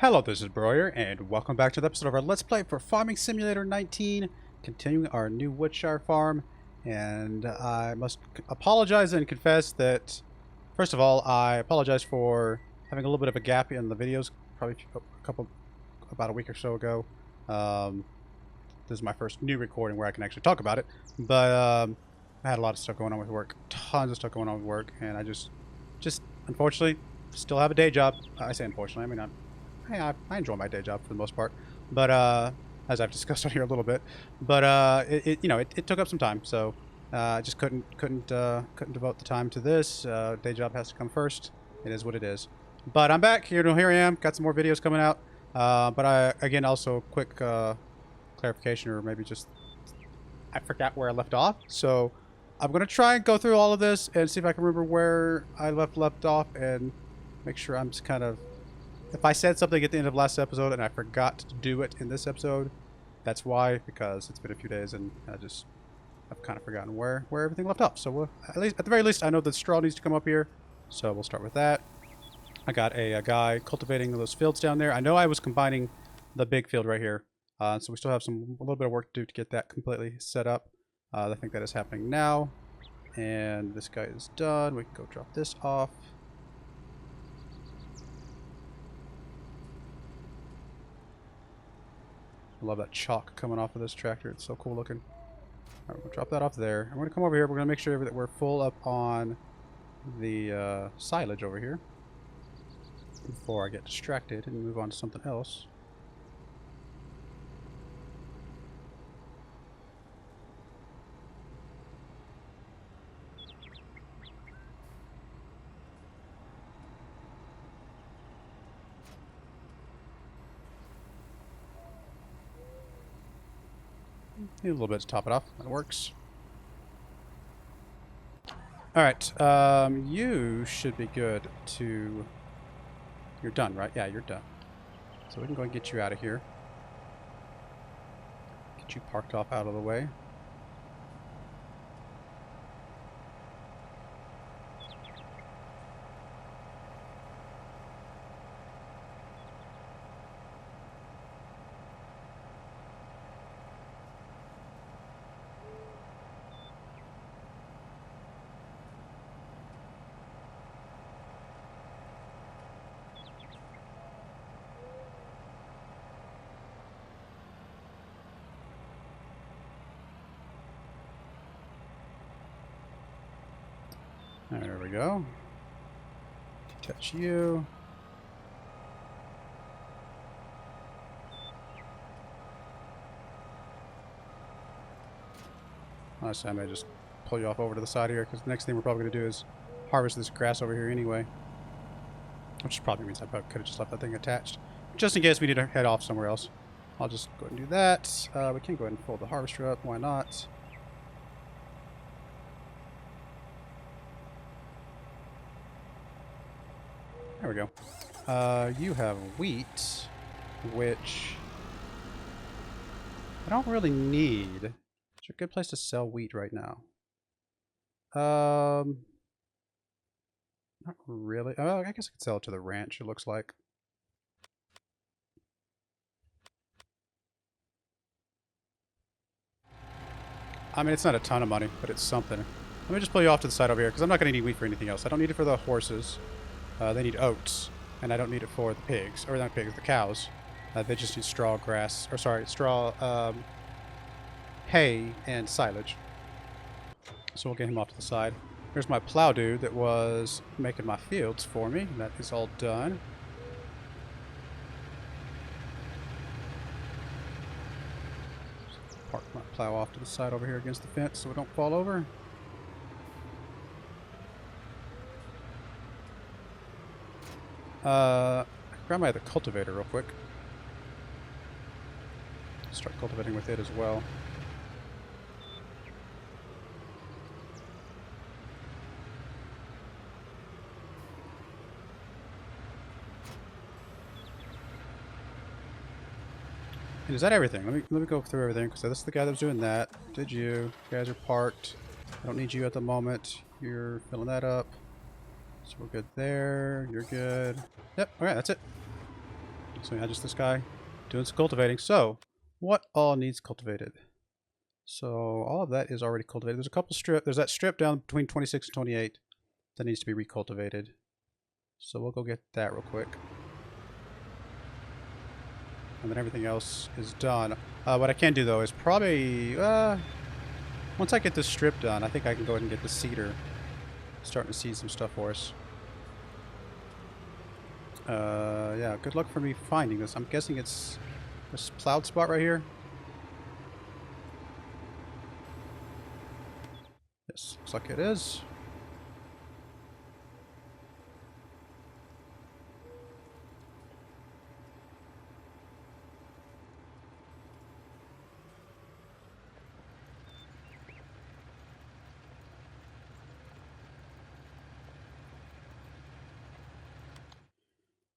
Hello, this is Broyar, and welcome back to the episode of our Let's Play for Farming Simulator 19, continuing our new Woodshire farm. And I must apologize and confess that, first of all, I apologize for having a little bit of a gap in the videos, probably about a week or so ago. This is my first new recording where I can actually talk about it, but I had a lot of stuff going on with work, tons of stuff going on with work, and I just unfortunately still have a day job. I say unfortunately, I mean, I enjoy my day job for the most part, but as I've discussed on here a little bit, but it took up some time, so I just couldn't devote the time to this. Day job has to come first. It is what it is. But I'm back here. Here I am. Got some more videos coming out. But again, also quick clarification, or maybe just I forgot where I left off. So I'm gonna try and go through all of this and see if I can remember where I left off and make sure I'm just kind of. If I said something at the end of last episode and I forgot to do it in this episode, that's why, because it's been a few days and I've kind of forgotten where everything left off. So at the very least, I know that straw needs to come up here, so we'll start with that. I got a guy cultivating those fields down there. I know I was combining the big field right here, so we still have a little bit of work to do to get that completely set up. I think that is happening now, and this guy is done. We can go drop this off. I love that chalk coming off of this tractor. It's so cool looking. Alright, we'll drop that off there. I'm going to come over here. We're going to make sure that we're full up on the silage over here before I get distracted and move on to something else. Need a little bit to top it off. That works. Alright, you should be good to... You're done, right? Yeah, you're done. So we can go and get you out of here. Get you parked off out of the way. There we go. Touch you. Honestly, I may just pull you off over to the side here, because the next thing we're probably going to do is harvest this grass over here anyway. Which probably means I probably could have just left that thing attached. Just in case we need to head off somewhere else. I'll just go ahead and do that. We can go ahead and fold the harvester up. Why not? There we go. You have wheat, which I don't really need. It's a good place to sell wheat right now. Not really. Oh, I guess I could sell it to the ranch, it looks like. I mean, it's not a ton of money, but it's something. Let me just pull you off to the side over here, because I'm not going to need wheat for anything else. I don't need it for the horses. They need oats, and I don't need it for the pigs, or not pigs, the cows. They just need straw, grass, or sorry, straw, hay, and silage. So we'll get him off to the side. Here's my plow dude that was making my fields for me. That is all done. Just park my plow off to the side over here against the fence so we don't fall over. Grab my other cultivator real quick. Start cultivating with it as well. And is that everything? Let me go through everything, because this is the guy that was doing that. Did you? You guys are parked. I don't need you at the moment. You're filling that up. So we're good there. You're good. Yep. Okay, that's it. So yeah, just this guy doing some cultivating. So, what all needs cultivated? So all of that is already cultivated. There's a couple there's that strip down between 26 and 28 that needs to be recultivated. So we'll go get that real quick. And then everything else is done. What I can do though is probably, once I get this strip done, I think I can go ahead and get the seeder starting to seed some stuff for us. Yeah, good luck for me finding this. I'm guessing it's this plowed spot right here. Yes, looks like it is.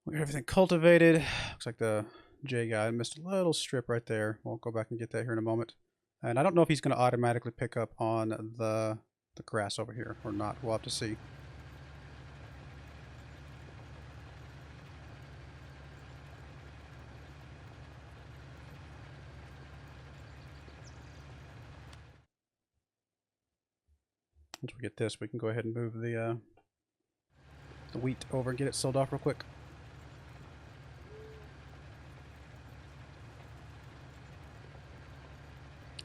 We got everything cultivated. Looks like the J guy missed a little strip right there. We'll go back and get that here in a moment. And I don't know if he's going to automatically pick up on the grass over here or not. We'll have to see. Once we get this, we can go ahead and move the wheat over and get it sold off real quick.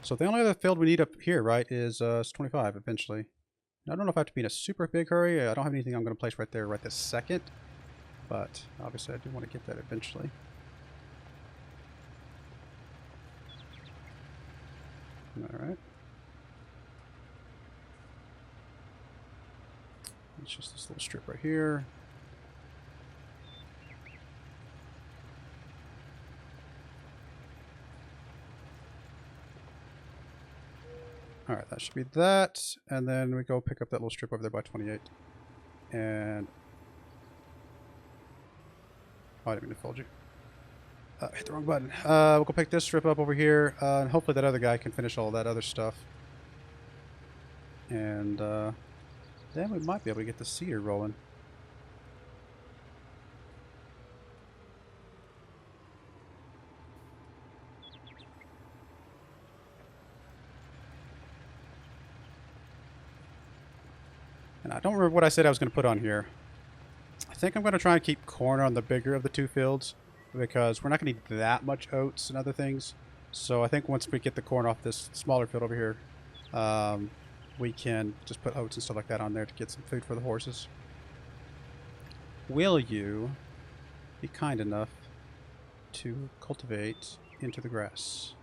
So the only other field we need up here, right, is 25 eventually. I don't know if I have to be in a super big hurry. I don't have anything I'm going to place right there right this second. But obviously I do want to get that eventually. Alright. It's just this little strip right here. Alright, that should be that. And then we go pick up that little strip over there by 28. And... oh, I didn't mean to fold you. Hit the wrong button. We'll go pick this strip up over here. And hopefully that other guy can finish all that other stuff. And then we might be able to get the seeder rolling. And I don't remember what I said I was going to put on here. I think I'm going to try and keep corn on the bigger of the two fields because we're not going to need that much oats and other things. So I think once we get the corn off this smaller field over here, we can just put oats and stuff like that on there to get some food for the horses. Will you be kind enough to cultivate into the grass?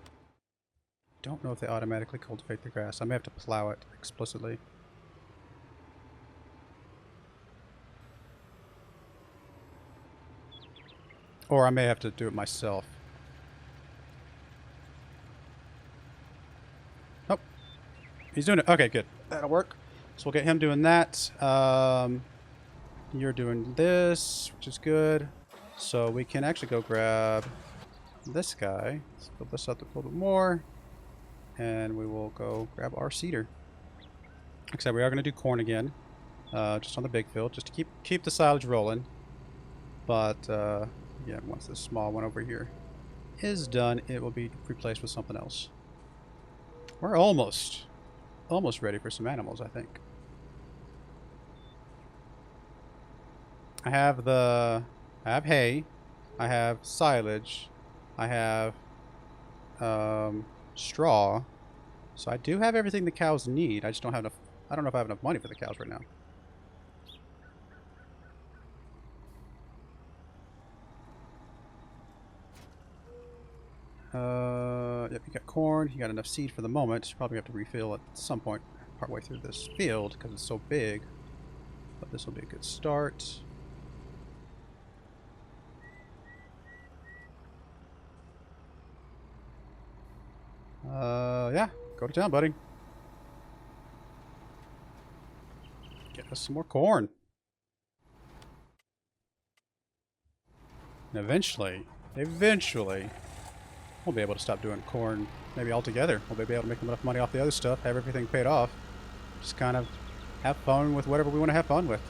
Don't know if they automatically cultivate the grass. I may have to plow it explicitly. Or I may have to do it myself. Nope. He's doing it. Okay, good. That'll work. So we'll get him doing that. You're doing this, which is good. So we can actually go grab this guy. Let's build this up a little bit more. And we will go grab our seeder. Like I said, we are going to do corn again. Just on the big field. Just to keep the silage rolling. But... yeah, once this small one over here is done, it will be replaced with something else. We're almost ready for some animals, I think. I have hay, I have silage, I have straw. So I do have everything the cows need. I just don't have enough. I don't know if I have enough money for the cows right now. Yep, you got corn, you got enough seed for the moment. Probably have to refill at some point partway through this field because it's so big. But this will be a good start. Yeah, go to town, buddy. Get us some more corn. And eventually, we'll be able to stop doing corn, maybe altogether. We'll be able to make enough money off the other stuff, have everything paid off. Just kind of have fun with whatever we want to have fun with.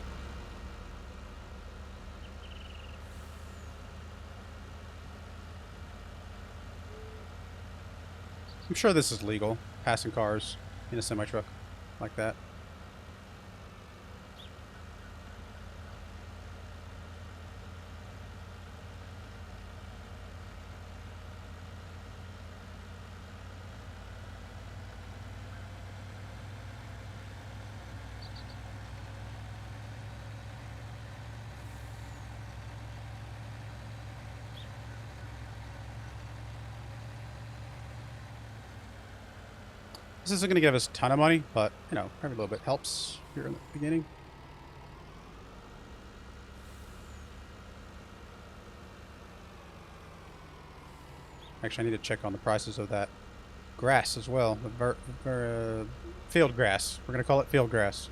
I'm sure this is legal, passing cars in a semi-truck like that. This isn't going to give us a ton of money, but, you know, every little bit helps here in the beginning. Actually, I need to check on the prices of that grass as well. The field grass. We're going to call it field grass.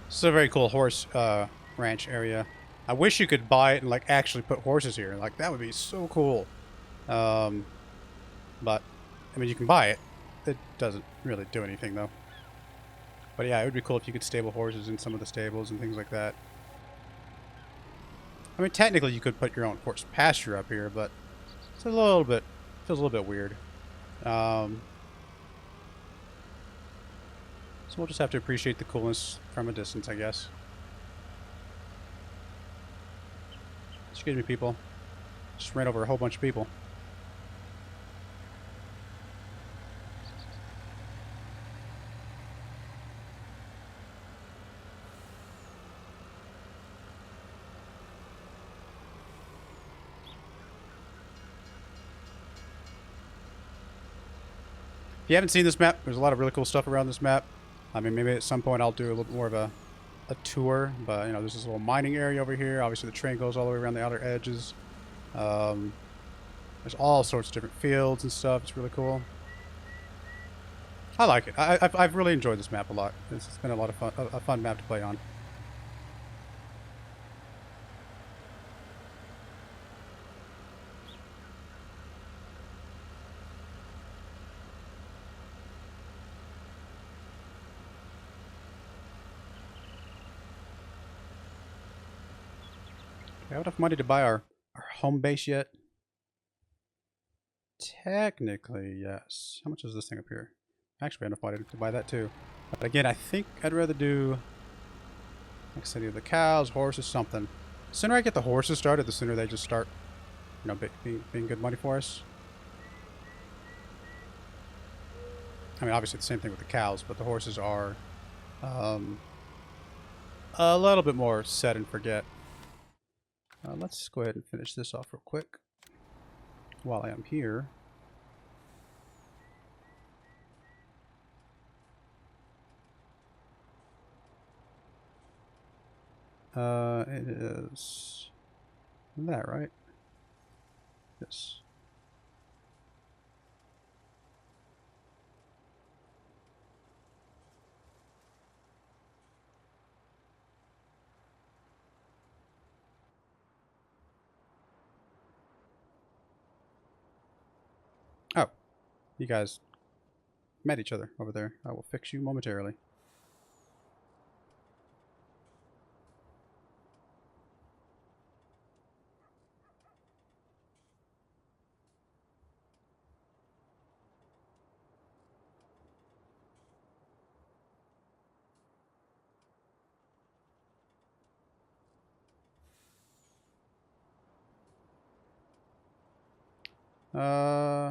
This is a very cool horse ranch area. I wish you could buy it and like actually put horses here. Like that would be so cool. But I mean, you can buy it. It doesn't really do anything though. But yeah, it would be cool if you could stable horses in some of the stables and things like that. I mean, technically you could put your own horse pasture up here, but it's a little bit, feels a little bit weird. So we'll just have to appreciate the coolness from a distance, I guess. Excuse me, people. Just ran over a whole bunch of people. If you haven't seen this map, there's a lot of really cool stuff around this map. I mean, maybe at some point I'll do a little bit more of a tour, but, you know, there's this little mining area over here. Obviously, the train goes all the way around the outer edges. There's all sorts of different fields and stuff. It's really cool. I like it. I've really enjoyed this map a lot. It's been a lot of fun, a fun map to play on. Do I have enough money to buy our home base yet? Technically, yes. How much is this thing up here? Actually, I have enough money to buy that too. But again, I think I'd rather do, like I said, either the cows, horses, something. The sooner I get the horses started, the sooner they just start, you know, being good money for us. I mean, obviously the same thing with the cows, but the horses are a little bit more set and forget. Let's go ahead and finish this off real quick while I am here. It is that, right? Yes. Oh, you guys met each other over there. I will fix you momentarily.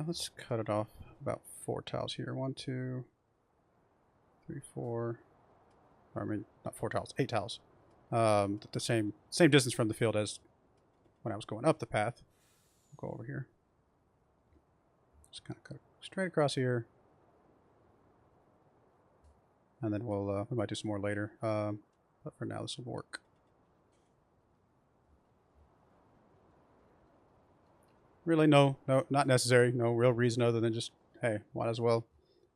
Let's cut it off about 4 tiles here. 1, 2, 3, 4. Or, I mean, not 4 tiles, 8 tiles. The same distance from the field as when I was going up the path. I'll go over here. Just kind of cut straight across here. And then we'll we might do some more later. But for now, this will work. Really, no, not necessary. No real reason other than just, hey, might as well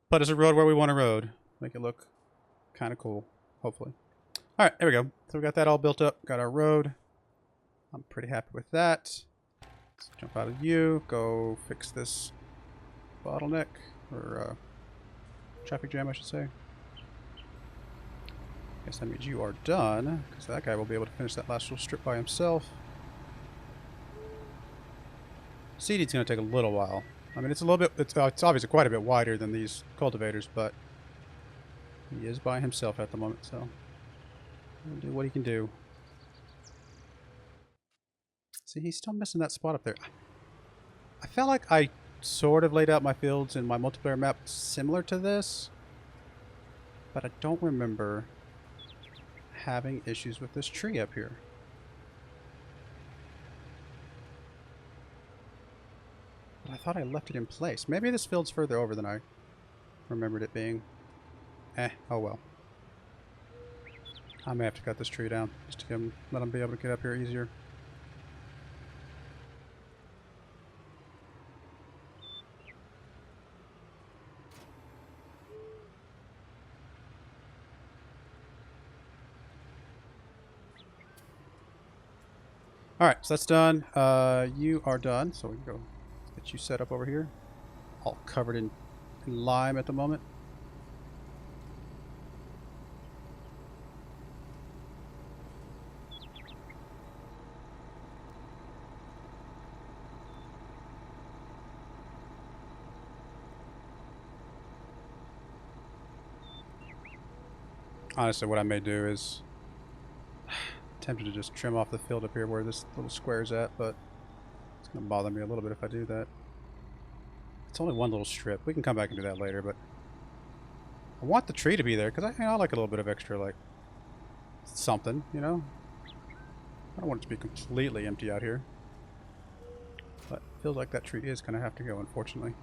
put us a road where we want a road. Make it look kind of cool, hopefully. All right, there we go. So we got that all built up. Got our road. I'm pretty happy with that. Let's jump out of you. Go fix this bottleneck. Or traffic jam, I should say. Guess that means you are done. Because that guy will be able to finish that last little strip by himself. Seeding's going to take a little while. I mean, it's a little bit, it's obviously quite a bit wider than these cultivators, but he is by himself at the moment, so he'll do what he can do. See, he's still missing that spot up there. I felt like I sort of laid out my fields in my multiplayer map similar to this, but I don't remember having issues with this tree up here. But I thought I left it in place. Maybe this field's further over than I remembered it being. Oh well. I may have to cut this tree down just to let him be able to get up here easier. Alright, so that's done. You are done, so we can go get you set up over here. All covered in lime at the moment. Honestly, what I may do is tempted to just trim off the field up here where this little square's at, but it's going to bother me a little bit if I do that. It's only one little strip. We can come back and do that later, but I want the tree to be there because I like a little bit of extra, like, something, you know? I don't want it to be completely empty out here. But it feels like that tree is going to have to go, unfortunately.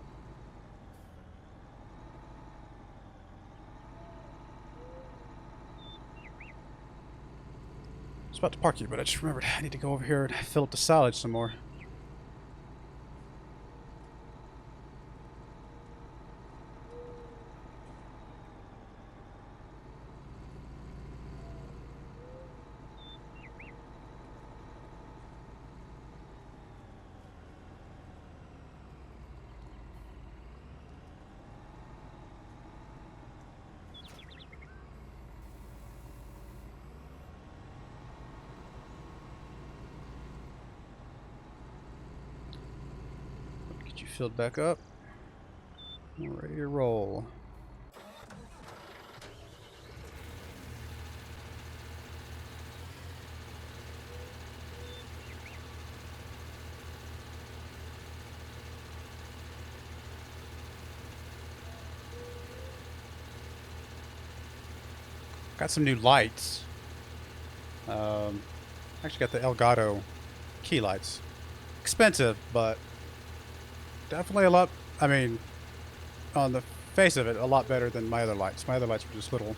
I was about to park you, but I just remembered I need to go over here and fill up the silage some more. Get you filled back up. We're ready to roll. Got some new lights. Actually got the Elgato key lights. Expensive, but definitely a lot, I mean, on the face of it, a lot better than my other lights. My other lights were just little,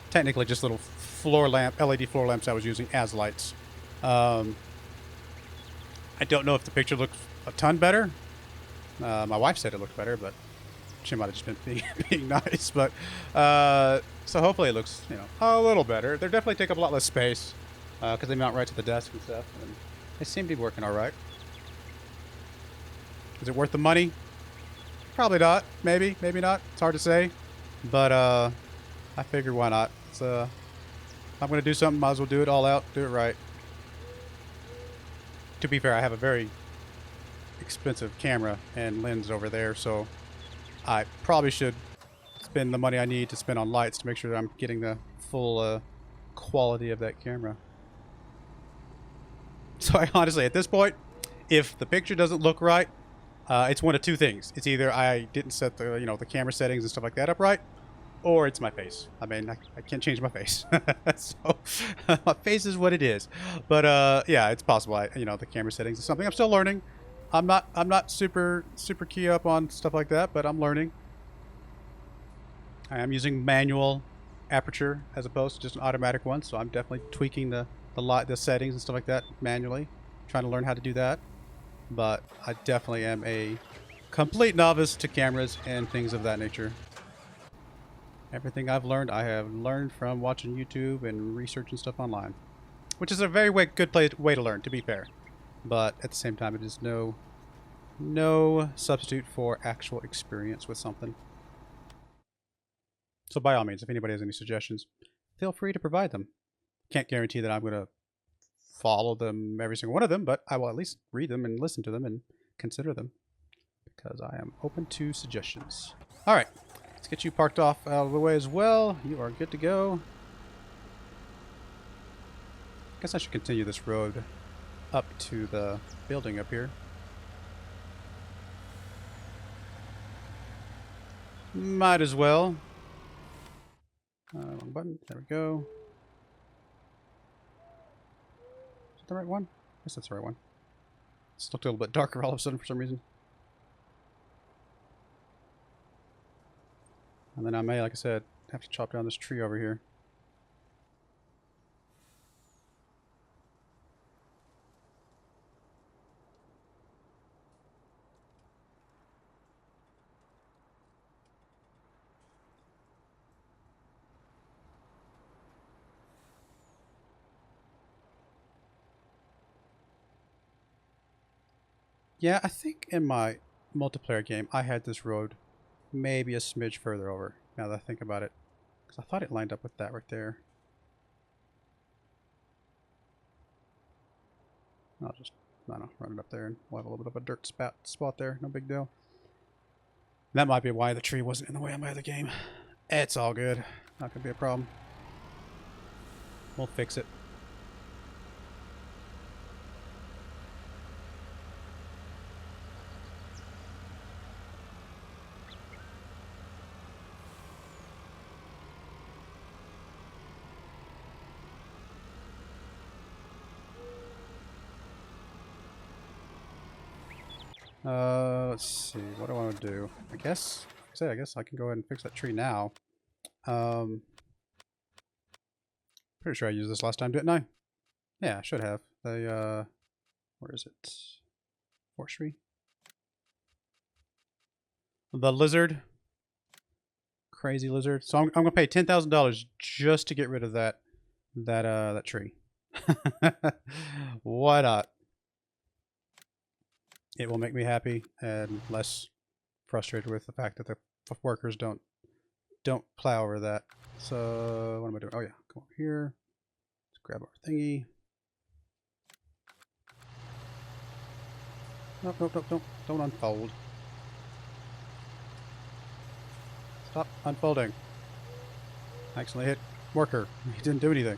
technically just little floor lamp, LED floor lamps I was using as lights. I don't know if the picture looked a ton better. My wife said it looked better, but she might have just been being nice. But so hopefully it looks, you know, a little better. They definitely take up a lot less space because they mount right to the desk and stuff. And they seem to be working all right. Is it worth the money? Probably not. Maybe, maybe not. It's hard to say. But I figured why not. It's, if I'm going to do something, might as well do it all out. Do it right. To be fair, I have a very expensive camera and lens over there, so I probably should spend the money I need to spend on lights to make sure that I'm getting the full quality of that camera. So I honestly, at this point, if the picture doesn't look right, it's one of two things. It's either I didn't set the, you know, the camera settings and stuff like that up right, or it's my face. I mean, I can't change my face. So my face is what it is. But yeah, it's possible. You know, the camera settings is something I'm still learning. I'm not super key up on stuff like that, but I'm learning. I am using manual aperture as opposed to just an automatic one, so I'm definitely tweaking the settings and stuff like that manually, trying to learn how to do that. But I definitely am a complete novice to cameras and things of that nature. Everything I've learned, I have learned from watching YouTube and researching stuff online, which is a very good way to learn, to be fair. but at the same time, it is no substitute for actual experience with something. So by all means, if anybody has any suggestions, feel free to provide them. Can't guarantee that I'm going to follow them, every single one of them, but I will at least read them and listen to them and consider them, because I am open to suggestions. All right, let's get you parked off out of the way as well. You are good to go. Guess I should continue this road up to the building up here. Might as well. Wrong button. There we go. Is that the right one? I guess that's the right one. It's looked a little bit darker all of a sudden for some reason. And then I may, like I said, have to chop down this tree over here. Yeah, I think in my multiplayer game, I had this road maybe a smidge further over, now that I think about it. Because I thought it lined up with that right there. I'll just, I don't know, run it up there and we'll have a little bit of a dirt spot there. No big deal. That might be why the tree wasn't in the way of my other game. It's all good. Not going to be a problem. We'll fix it. Let's see. What do I want to do? I guess I can go ahead and fix that tree now. Pretty sure I used this last time, didn't I? Yeah, I should have. The, where is it? Forestry? The lizard. Crazy lizard. So I'm gonna pay $10,000 just to get rid of that tree. Why not? It will make me happy and less frustrated with the fact that the workers don't plow over that. So what am I doing? Oh yeah, come over here. Let's grab our thingy. Nope, don't unfold. Stop unfolding. I accidentally hit worker. He didn't do anything.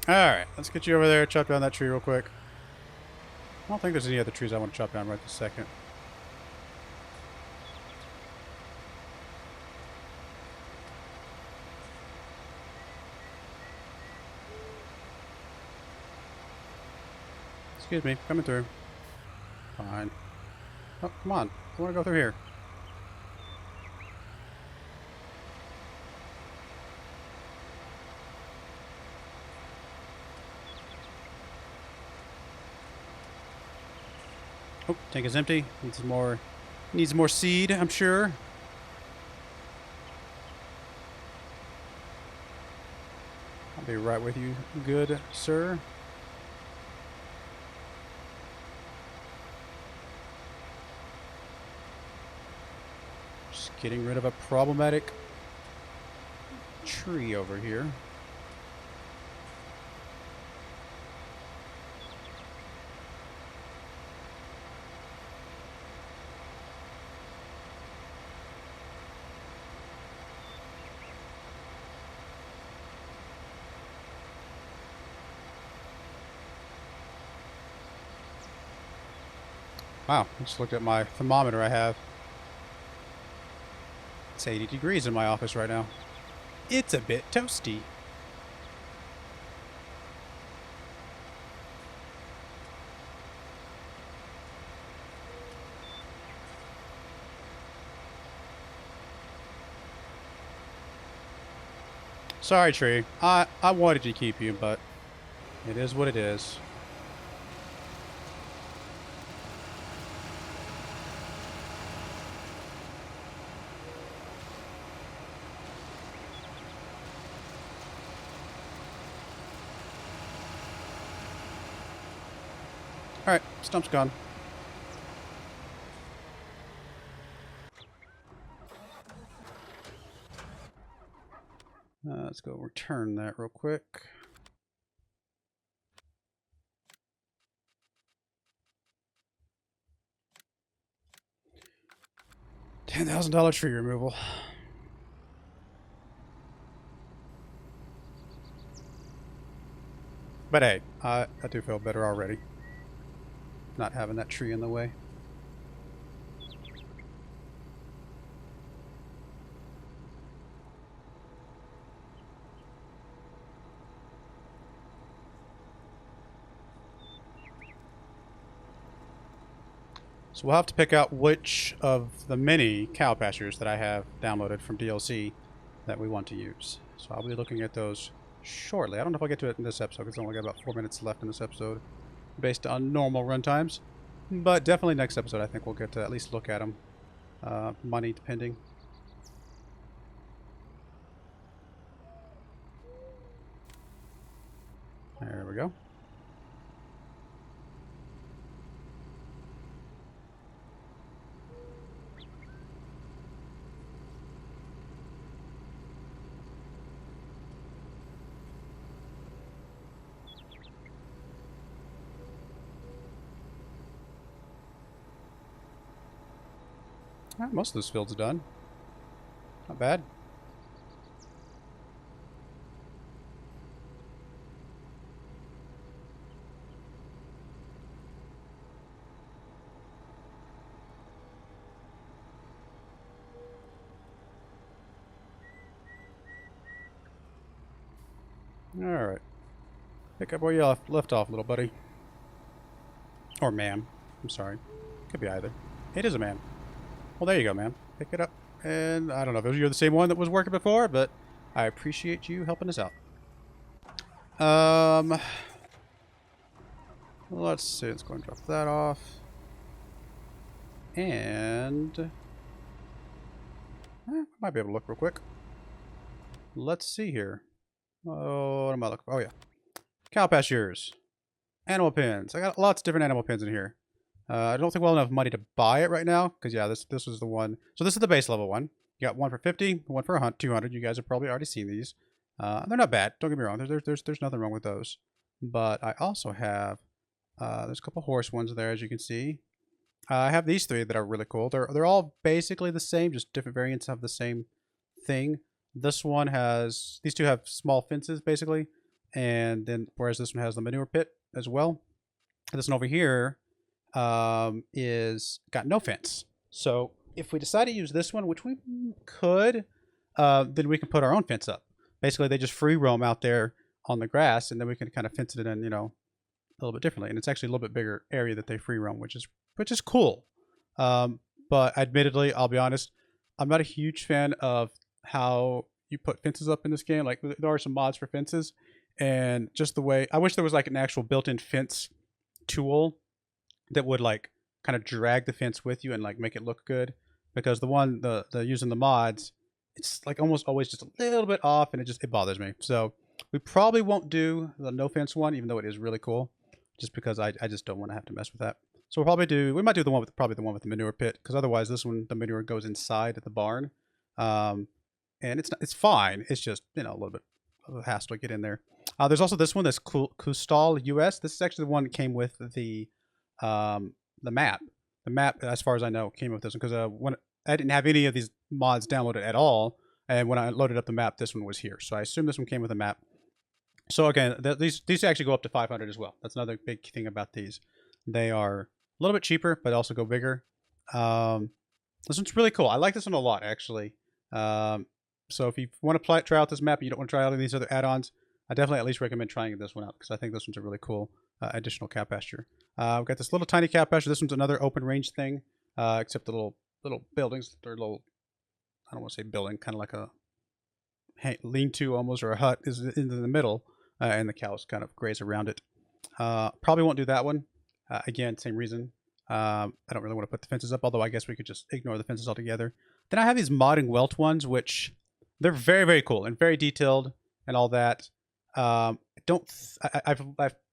Alright, let's get you over there, chop down that tree real quick. I don't think there's any other trees I want to chop down right this second. Excuse me, coming through. Fine. Oh, come on. I want to go through here. Oh, tank is empty. Needs more seed, I'm sure. I'll be right with you, good sir. Just getting rid of a problematic tree over here. Wow, I just looked at my thermometer I have. It's 80 degrees in my office right now. It's a bit toasty. Sorry, tree. I wanted to keep you, but it is what it is. Alright, stump's gone. Let's go return that real quick. $10,000 tree removal. But hey, I do feel better already. Not having that tree in the way. So we'll have to pick out which of the many cow pastures that I have downloaded from DLC that we want to use. So I'll be looking at those shortly. I don't know if I'll get to it in this episode because I've only got about 4 minutes left in this episode based on normal run times. But definitely next episode I think we'll get to at least look at them. Money depending. There we go. Most of this field's done. Not bad. Alright. Pick up where you left off, little buddy. Or ma'am. I'm sorry. Could be either. It is a man. Well, there you go, man. Pick it up. And I don't know if you're the same one that was working before, but I appreciate you helping us out. Let's see. Let's go and drop that off. And I might be able to look real quick. Let's see here. Oh, what am I looking for? Oh, yeah. Cow pastures. Animal pens. I got lots of different animal pens in here. I don't think we'll have enough money to buy it right now, because yeah, this was the one. So this is the base level one. You got one for 50, one for 200. You guys have probably already seen these. They're not bad. Don't get me wrong. There's nothing wrong with those. But I also have there's a couple horse ones there, as you can see. I have these three that are really cool. They're all basically the same, just different variants of the same thing. This one has these two have small fences basically, and then whereas this one has the manure pit as well. This one over here is got no fence. So if we decide to use this one, which we could, then we can put our own fence up. Basically, they just free roam out there on the grass, and then we can kind of fence it in, you know, a little bit differently. And it's actually a little bit bigger area that they free roam, which is cool. But admittedly, I'll be honest, I'm not a huge fan of how you put fences up in this game. Like there are some mods for fences, and just the way I wish there was like an actual built-in fence tool that would like kind of drag the fence with you and like make it look good, because the using the mods, it's like almost always just a little bit off, and it bothers me. So we probably won't do the no fence one, even though it is really cool, just because I just don't want to have to mess with that. So we might do the one with probably the one with the manure pit, because otherwise this one, the manure goes inside the barn, and it's fine. It's just, you know, a little bit of a hassle to get in there. There's also this one that's Kustal US. This is actually the one that came with the map. The map, as far as I know, came with this one, because when I didn't have any of these mods downloaded at all, and when I loaded up the map, this one was here. So I assume this one came with a map. So again, these actually go up to 500 as well. That's another big thing about these. They are a little bit cheaper, but also go bigger. This one's really cool. I like this one a lot, actually. So if you want to try out this map, and you don't want to try out any of these other add-ons, I definitely at least recommend trying this one out, because I think this one's a really cool additional cow pasture. We've got this little tiny cow pasture. This one's another open range thing, except the little buildings. They're little, I don't want to say building, kind of like a lean-to almost, or a hut is in the middle, and the cows kind of graze around it. Probably won't do that one. Again, same reason. I don't really want to put the fences up, although I guess we could just ignore the fences altogether. Then I have these modding welt ones, which they're very, very cool and very detailed and all that. I've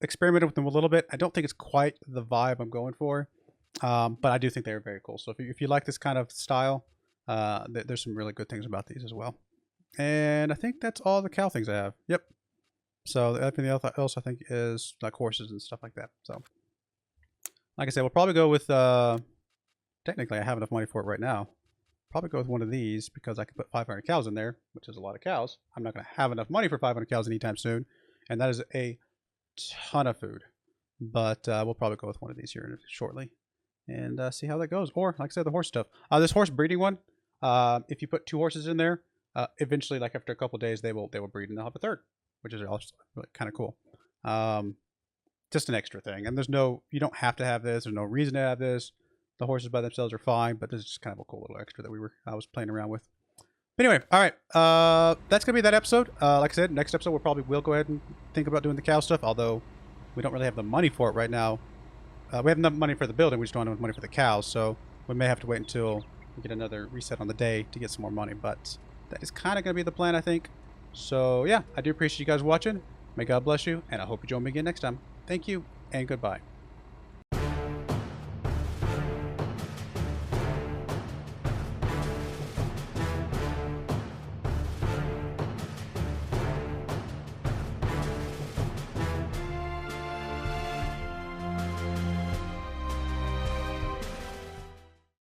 experimented with them a little bit. I don't think it's quite the vibe I'm going for, but I do think they're very cool. So if you like this kind of style, there's some really good things about these as well. And I think that's all the cow things I have. Yep. So everything else I think is like horses and stuff like that. So like I said, we'll probably go with, technically I have enough money for it right now. Probably go with one of these because I can put 500 cows in there, which is a lot of cows. I'm not going to have enough money for 500 cows anytime soon. And that is a ton of food. But we'll probably go with one of these here shortly and see how that goes. Or, like I said, the horse stuff. This horse breeding one, if you put 2 horses in there, eventually, like after a couple days, they will breed and they'll have a third, which is also really kind of cool. Just an extra thing. And you don't have to have this. There's no reason to have this. The horses by themselves are fine, but this is just kind of a cool little extra that I was playing around with. But anyway, all right. That's gonna be that episode. Like I said, next episode will go ahead and think about doing the cow stuff. Although we don't really have the money for it right now. We have enough money for the building. We just don't have enough money for the cows, so we may have to wait until we get another reset on the day to get some more money. But that is kind of gonna be the plan, I think. So yeah, I do appreciate you guys watching. May God bless you, and I hope you join me again next time. Thank you, and goodbye.